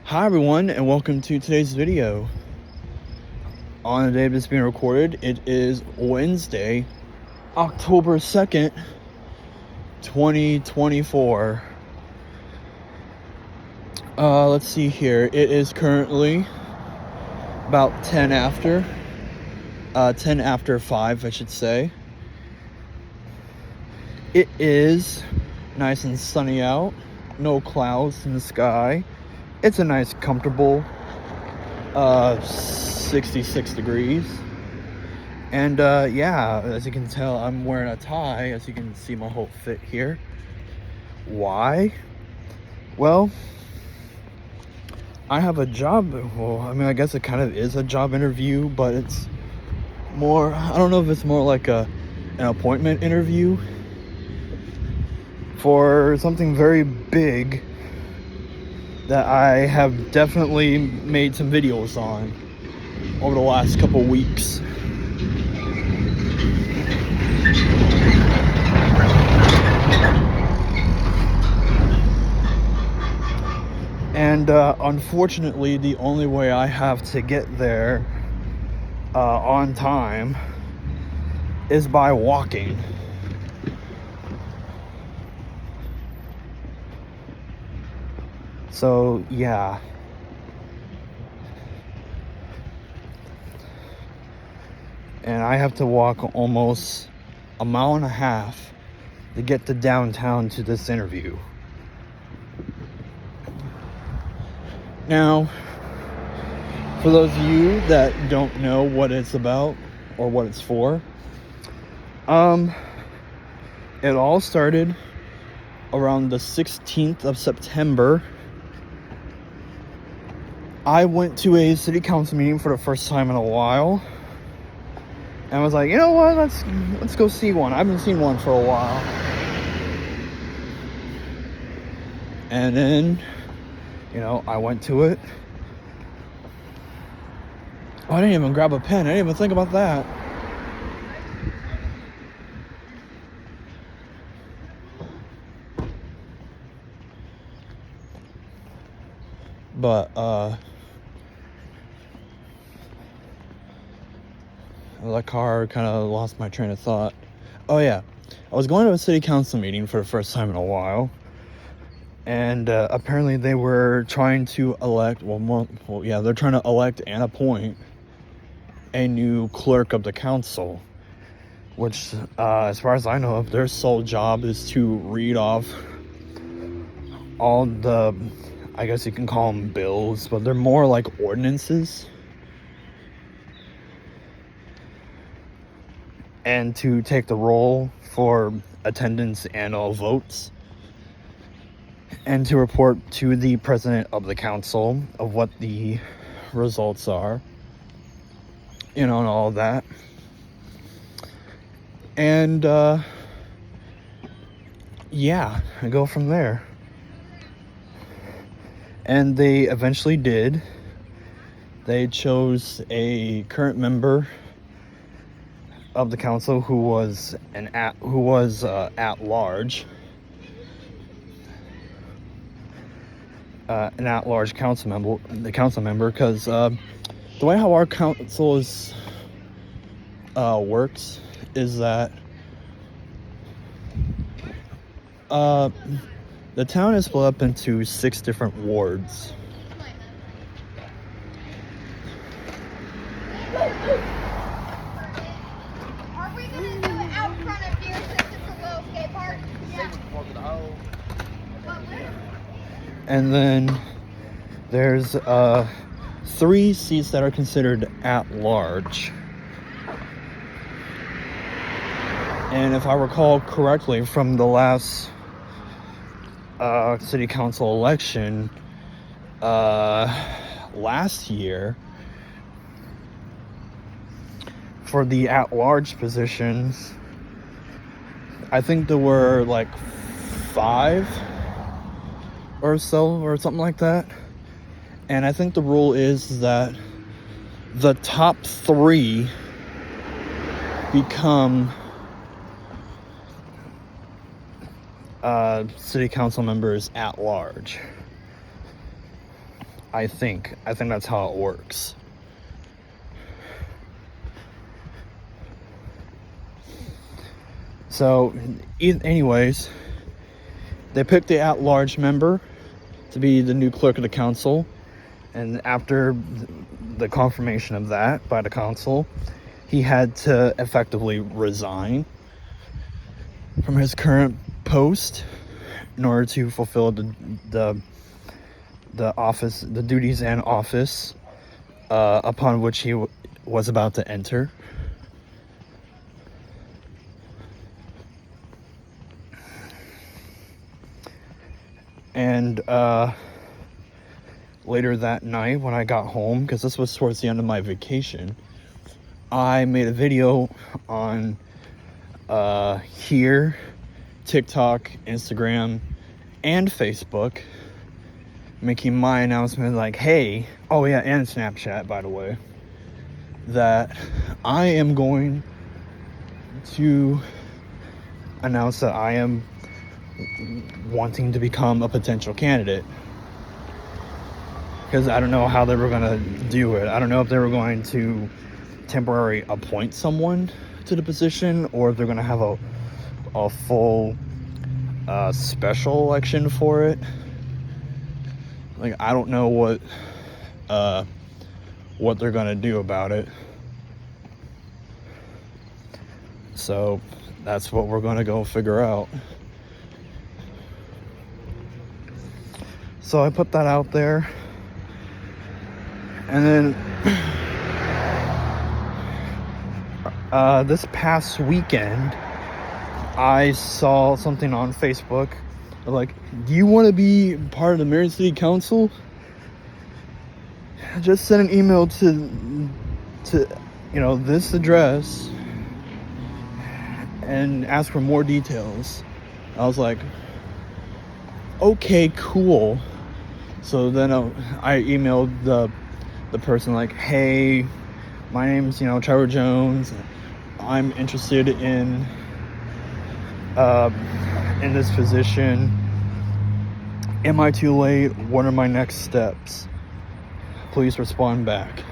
Hi everyone, and welcome to today's video. On the day this being recorded, it is Wednesday, October 2nd, 2024. Let's see here. It is currently about 10 after 5, I should say. It is nice and sunny out, no clouds in the sky. It's a nice, comfortable 66 degrees. And yeah, as you can tell, I'm wearing a tie, as you can see my whole fit here. Why? Well, I have a job. Well, I mean, I guess it kind of is a job interview, but it's more, I don't know if it's more like an appointment interview for something very big that I have definitely made some videos on over the last couple weeks. And unfortunately, the only way I have to get there on time is by walking. So yeah, and I have to walk almost a mile and a half to get to downtown to this interview. Now, for those of you that don't know what it's about or what it's for, it all started around the 16th of September. I went to a city council meeting for the first time in a while, and I was like, you know what, let's go see one. I haven't seen one for a while. And then, you know, I went to it. Oh, I didn't even grab a pen. I didn't even think about that. But the car kind of lost my train of thought. Oh yeah, I was going to a city council meeting for the first time in a while, and apparently they were trying to elect, they're trying to elect and appoint a new clerk of the council, which as far as I know, their sole job is to read off all the, I guess you can call them bills, but they're more like ordinances, and to take the roll for attendance and all votes, and to report to the president of the council of what the results are, you know, and all of that. And yeah, I go from there. And they eventually did. They chose a current member of the council who was at large. An at-large council member, because the way how our council is works is that the town is split up into 6 different wards. Are we gonna do it out front of here since it's a little skate park? Yeah. And then there's 3 seats that are considered at large. And if I recall correctly from the last city council election last year, for the at-large positions, I think there were like 5 or so, or something like that. And I think the rule is that the top 3 become city council members at large. I think that's how it works. So, anyways, they picked the at-large member to be the new clerk of the council, and after the confirmation of that by the council, he had to effectively resign from his current post in order to fulfill the office, the duties and office upon which he was about to enter. And later that night when I got home, because this was towards the end of my vacation, I made a video on here, TikTok, Instagram, and Facebook, making my announcement like, hey, oh yeah, and Snapchat, by the way, that I am going to announce that I am wanting to become a potential candidate. Because I don't know how they were going to do it. I don't know if they were going to temporarily appoint someone to the position, or if they're going to have a full special election for it. Like, I don't know what they're going to do about it. So that's what we're going to go figure out. So I put that out there. And then this past weekend, I saw something on Facebook like, do you want to be part of the Marion City Council? Just send an email to this address and ask for more details. I was like, okay, cool. So then I emailed the person like, hey, my name's Trevor Jones. I'm interested in this position. Am I too late? What are my next steps? Please respond back.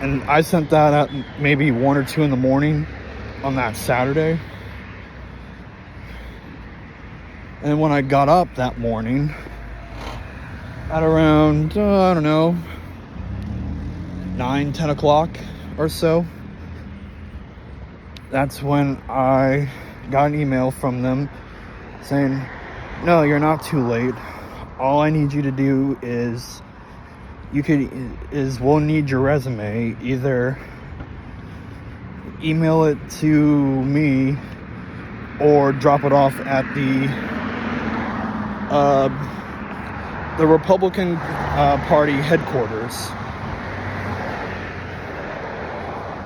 And I sent that at maybe 1 or 2 in the morning on that Saturday. And when I got up that morning at around, 9-10 o'clock or so, that's when I got an email from them saying, no, you're not too late. All I need you to do is we'll need your resume. Either email it to me or drop it off at the Republican Party headquarters.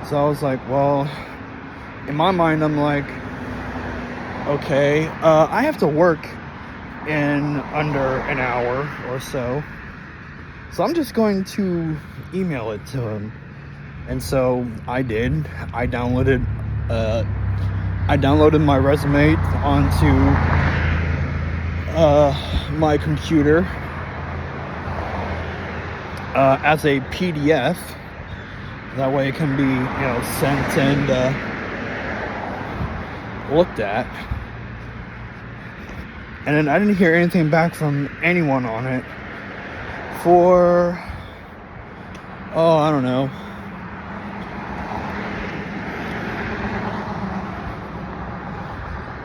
So I was like, well, in my mind, I'm like, okay, I have to work in under an hour or so. So I'm just going to email it to him. And so I did. I downloaded my resume onto my computer as a PDF. That way it can be, sent and looked at. And then I didn't hear anything back from anyone on it for, I don't know,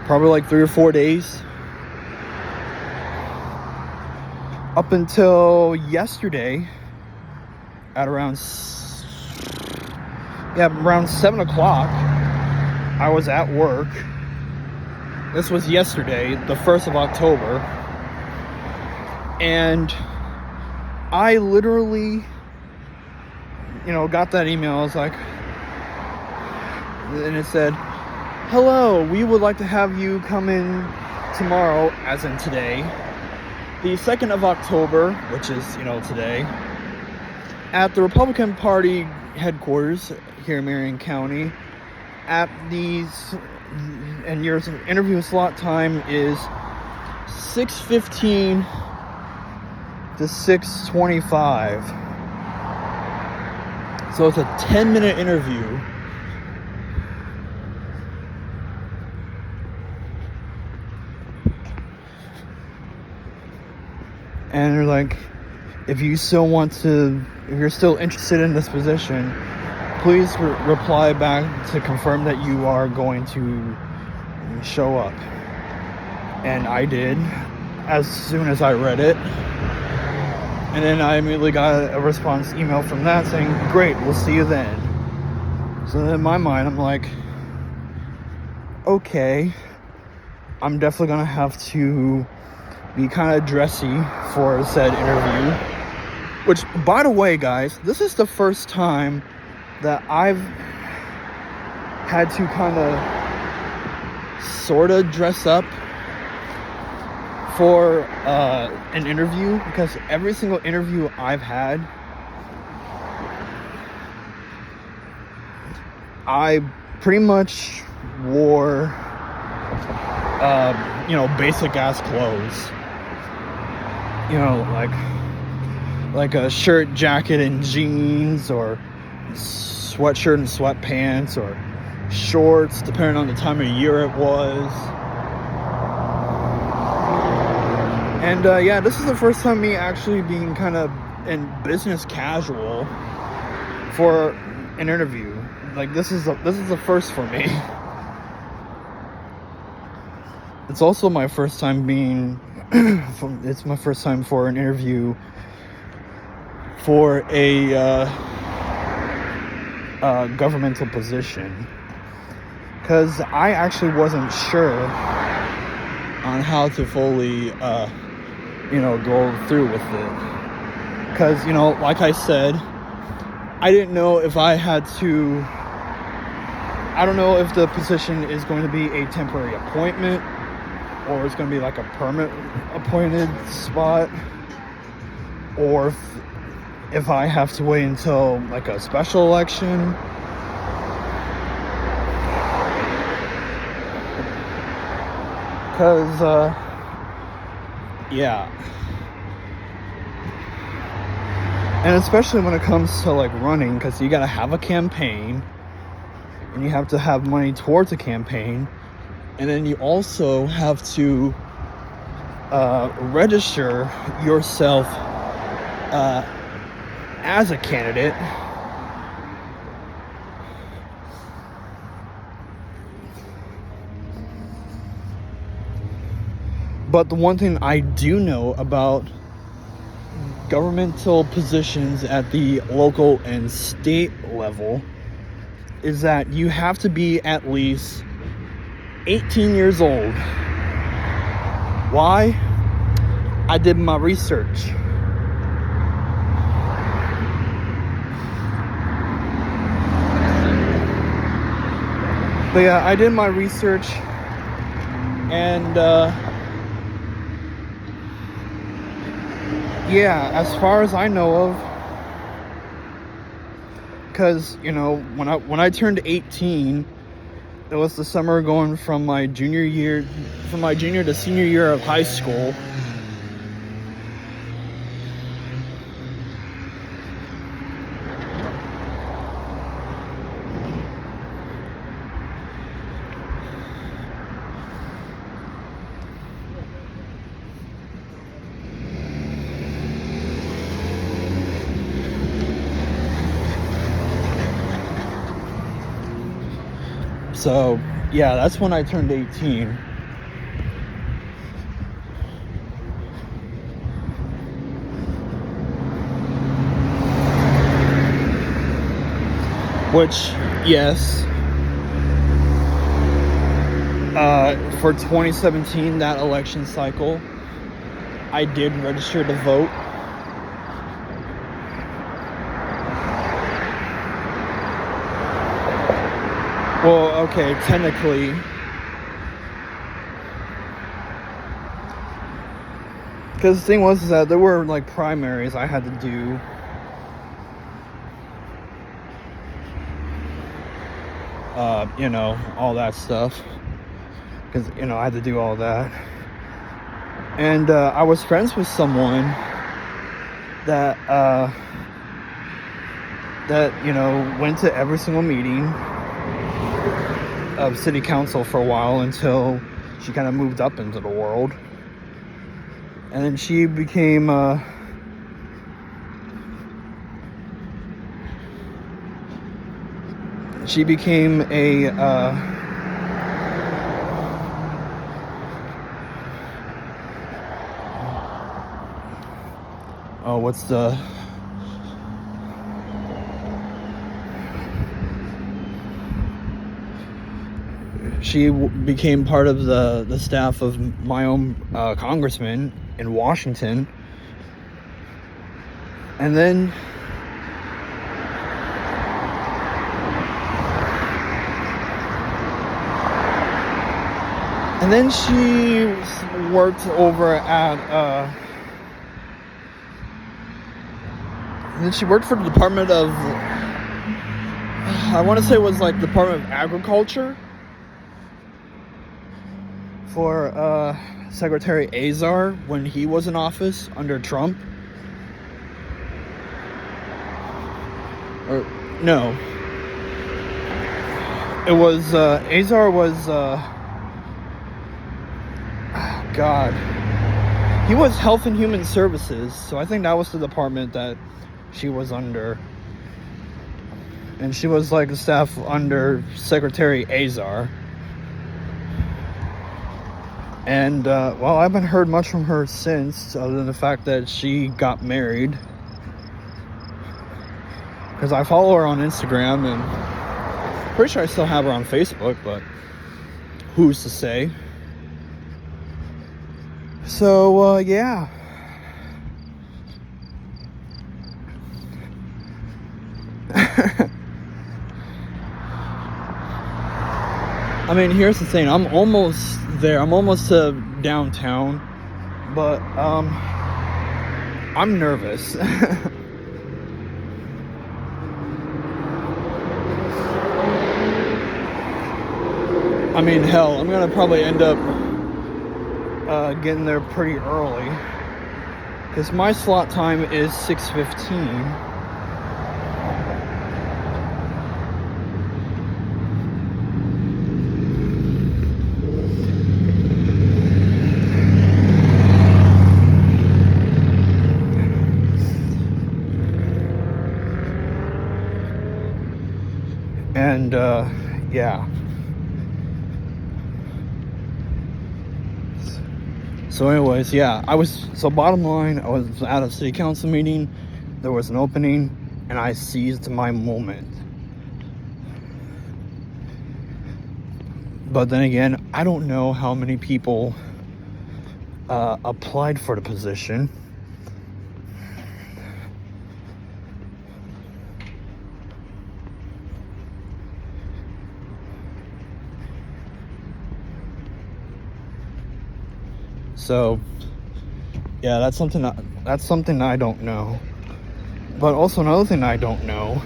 probably like 3 or 4 days. Up until yesterday at around 7 o'clock, I was at work. This was yesterday, the 1st of October. And I literally, got that email. I was like, and it said, hello, we would like to have you come in tomorrow, as in today, the 2nd of October, which is, today, at the Republican Party headquarters here in Marion County. And your interview slot time is 6:15 to 6:25. So it's a 10-minute interview. And they're like, if you're still interested in this position, please reply back to confirm that you are going to show up. And I did as soon as I read it. And then I immediately got a response email from that saying, great, we'll see you then. So in my mind, I'm like, okay, I'm definitely gonna have to be kind of dressy for said interview. Which, by the way, guys, this is the first time that I've had to kind of sort of dress up for an interview, because every single interview I've had, I pretty much wore basic ass clothes, like a shirt, jacket, and jeans, or sweatshirt and sweatpants, or shorts, depending on the time of year it was. And this is the first time me actually being kind of in business casual for an interview. Like, this is the first for me. It's also my first time it's my first time for an interview for a governmental position, because I actually wasn't sure on how to fully go through with it, because like I said, I didn't know if I don't know if the position is going to be a temporary appointment, or it's going to be like a permanent appointed spot, or if I have to wait until like a special election. Because and especially when it comes to like running, because you gotta have a campaign and you have to have money towards a campaign, and then you also have to register yourself as a candidate. But the one thing I do know about governmental positions at the local and state level is that you have to be at least 18 years old. Why? I did my research. But yeah, I did my research, and as far as I know of, because when I turned 18, it was the summer going from my junior to senior year of high school. So, that's when I turned 18. Which, yes, for 2017, that election cycle, I did register to vote. Well, okay, technically, because the thing was that there were like primaries I had to do. All that stuff, because I had to do all that. And I was friends with someone that went to every single meeting of city council for a while until she kind of moved up into the world. And then she became a became part of the staff of my own congressman in Washington. And then she worked over at and then she worked for the Department of, I want to say it was like Department of Agriculture, for Secretary Azar when he was in office under Trump. Or no, it was Azar was God, he was Health and Human Services, so I think that was the department that she was under, and she was like the staff under Secretary Azar. And well, I haven't heard much from her since, other than the fact that she got married, because I follow her on Instagram, and pretty sure I still have her on Facebook, but who's to say? So yeah. I mean, here's the thing, I'm almost there, I'm almost to downtown, but I'm nervous. I mean, hell, I'm gonna probably end up getting there pretty early, because my slot time is 6:15. And yeah. So anyways, yeah, bottom line, I was at a city council meeting, there was an opening, and I seized my moment. But then again, I don't know how many people applied for the position. So yeah, that's something I don't know. But also another thing I don't know,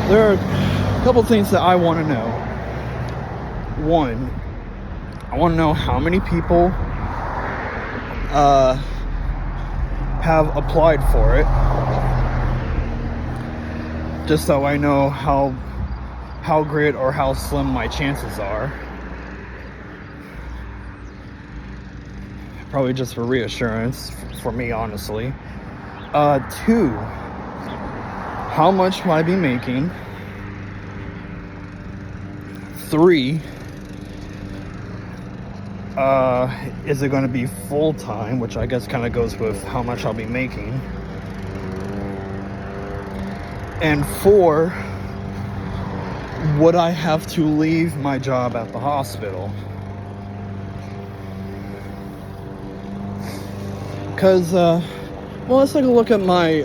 there are a couple things that I want to know. One, I want to know how many people have applied for it, just so I know how great or how slim my chances are. Probably just for reassurance for me, honestly. 2, how much will I be making? 3, is it going to be full-time, which I guess kind of goes with how much I'll be making. And 4, would I have to leave my job at the hospital? Because, well, let's take a look at my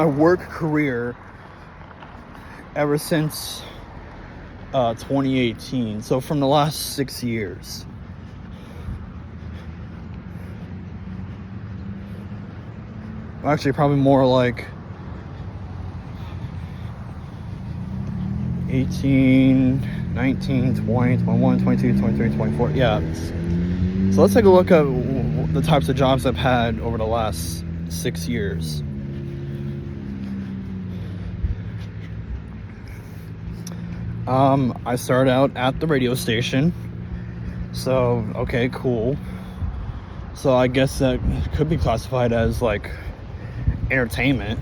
work career ever since 2018. So from the last 6 years. Actually, probably more like 18, 19, 20, 21, 22, 23, 24. Yeah. So let's take a look at the types of jobs I've had over the last 6 years. I started out at the radio station. So, okay, cool. So I guess that could be classified as like entertainment.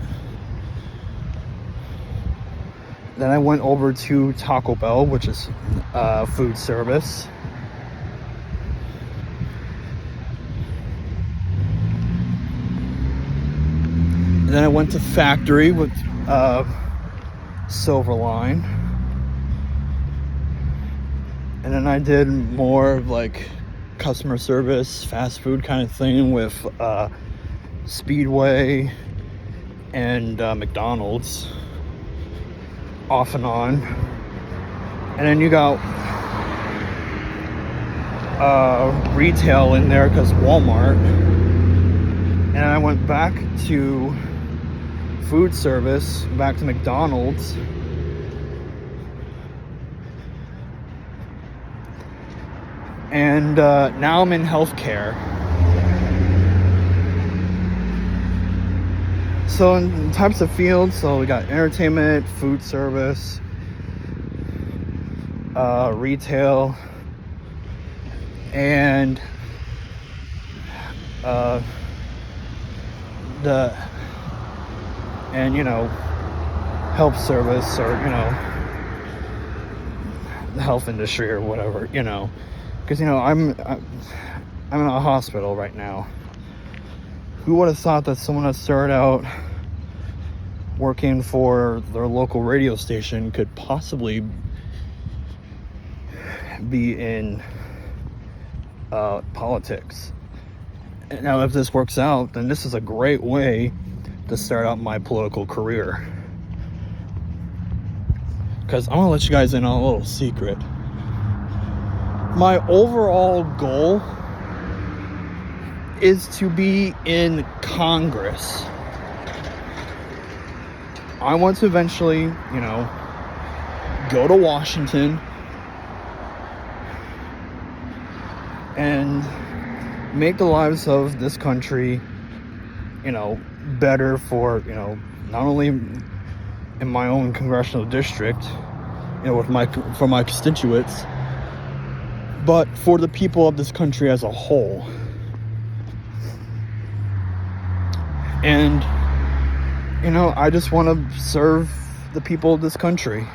Then I went over to Taco Bell, which is food service. And then I went to factory with Silverline. And then I did more of like customer service, fast food kind of thing with Speedway and McDonald's, off and on. And then you got retail in there because Walmart. And I went back to food service, back to McDonald's. And now I'm in healthcare. So in types of fields, so we got entertainment, food service, retail, and health service, or the health industry or whatever, because I'm in a hospital right now. Who would have thought that someone that started out working for their local radio station could possibly be in politics? Now, if this works out, then this is a great way to start out my political career. Because I'm going to let you guys in on a little secret. My overall goal is to be in Congress. I want to eventually, go to Washington and make the lives of this country, better for, not only in my own congressional district, for my constituents, but for the people of this country as a whole. And, I just want to serve the people of this country.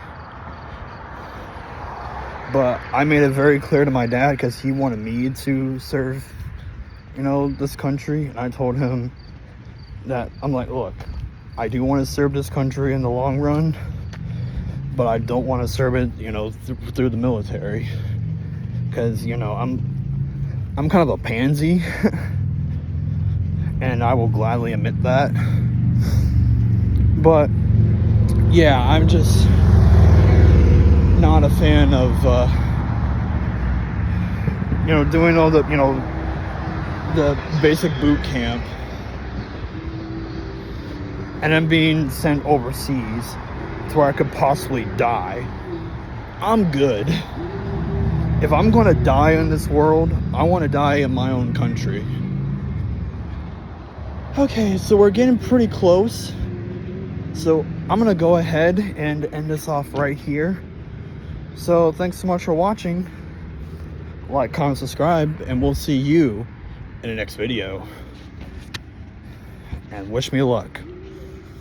But I made it very clear to my dad, because he wanted me to serve, this country. And I told him that, I'm like, look, I do want to serve this country in the long run, but I don't want to serve it, through the military. Because, I'm kind of a pansy. And I will gladly admit that. But yeah, I'm just not a fan of doing all the the basic boot camp and then being sent overseas to where I could possibly die. I'm good. If I'm gonna die in this world, I want to die in my own country. Okay, so we're getting pretty close. So I'm gonna go ahead and end this off right here. So thanks so much for watching. Like, comment, subscribe, and we'll see you in the next video. And wish me luck.